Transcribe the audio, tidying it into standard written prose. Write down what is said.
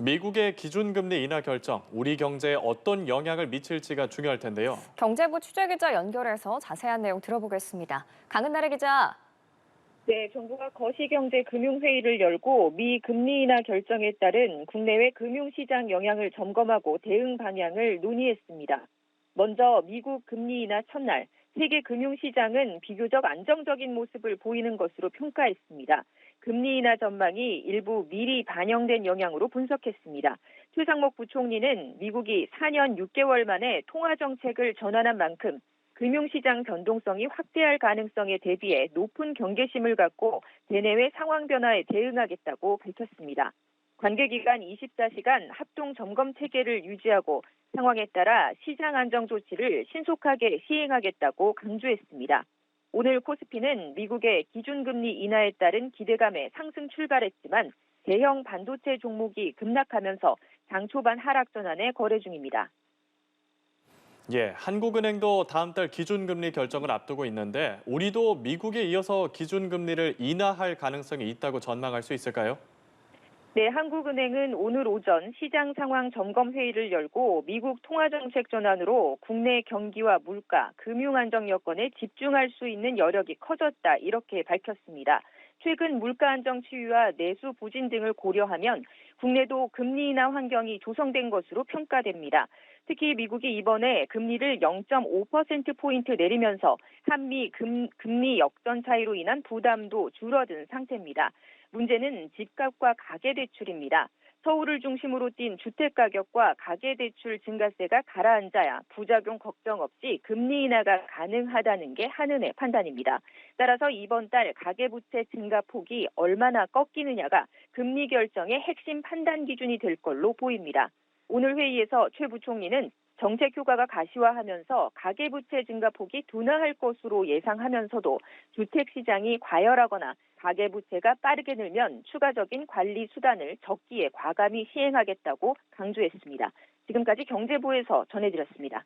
미국의 기준금리 인하 결정, 우리 경제에 어떤 영향을 미칠지가 중요할 텐데요. 경제부 취재기자 연결해서 자세한 내용 들어보겠습니다. 강은나래 기자. 네, 정부가 거시경제금융회의를 열고 미 금리 인하 결정에 따른 국내외 금융시장 영향을 점검하고 대응 방향을 논의했습니다. 먼저 미국 금리 인하 첫날, 세계 금융시장은 비교적 안정적인 모습을 보이는 것으로 평가했습니다. 금리 인하 전망이 일부 미리 반영된 영향으로 분석했습니다. 최상목 부총리는 미국이 4년 6개월 만에 통화정책을 전환한 만큼 금융시장 변동성이 확대할 가능성에 대비해 높은 경계심을 갖고 대내외 상황 변화에 대응하겠다고 밝혔습니다. 관계기관 24시간 합동 점검 체계를 유지하고 상황에 따라 시장 안정 조치를 신속하게 시행하겠다고 강조했습니다. 오늘 코스피는 미국의 기준금리 인하에 따른 기대감에 상승 출발했지만 대형 반도체 종목이 급락하면서 장 초반 하락 전환에 거래 중입니다. 한국은행도 다음 달 기준금리 결정을 앞두고 있는데 우리도 미국에 이어서 기준금리를 인하할 가능성이 있다고 전망할 수 있을까요? 네, 한국은행은 오늘 오전 시장 상황 점검 회의를 열고 미국 통화정책 전환으로 국내 경기와 물가, 금융 안정 여건에 집중할 수 있는 여력이 커졌다 이렇게 밝혔습니다. 최근 물가 안정 추이와 내수 부진 등을 고려하면 국내도 금리 인하 환경이 조성된 것으로 평가됩니다. 특히 미국이 이번에 금리를 0.5%포인트 내리면서 한미 금리 역전 차이로 인한 부담도 줄어든 상태입니다. 문제는 집값과 가계대출입니다. 서울을 중심으로 뛴 주택가격과 가계대출 증가세가 가라앉아야 부작용 걱정 없이 금리 인하가 가능하다는 게 한은의 판단입니다. 따라서 이번 달 가계부채 증가 폭이 얼마나 꺾이느냐가 금리 결정의 핵심 판단 기준이 될 걸로 보입니다. 오늘 회의에서 최 부총리는 정책 효과가 가시화하면서 가계부채 증가폭이 둔화할 것으로 예상하면서도 주택시장이 과열하거나 가계부채가 빠르게 늘면 추가적인 관리 수단을 적기에 과감히 시행하겠다고 강조했습니다. 지금까지 경제부에서 전해드렸습니다.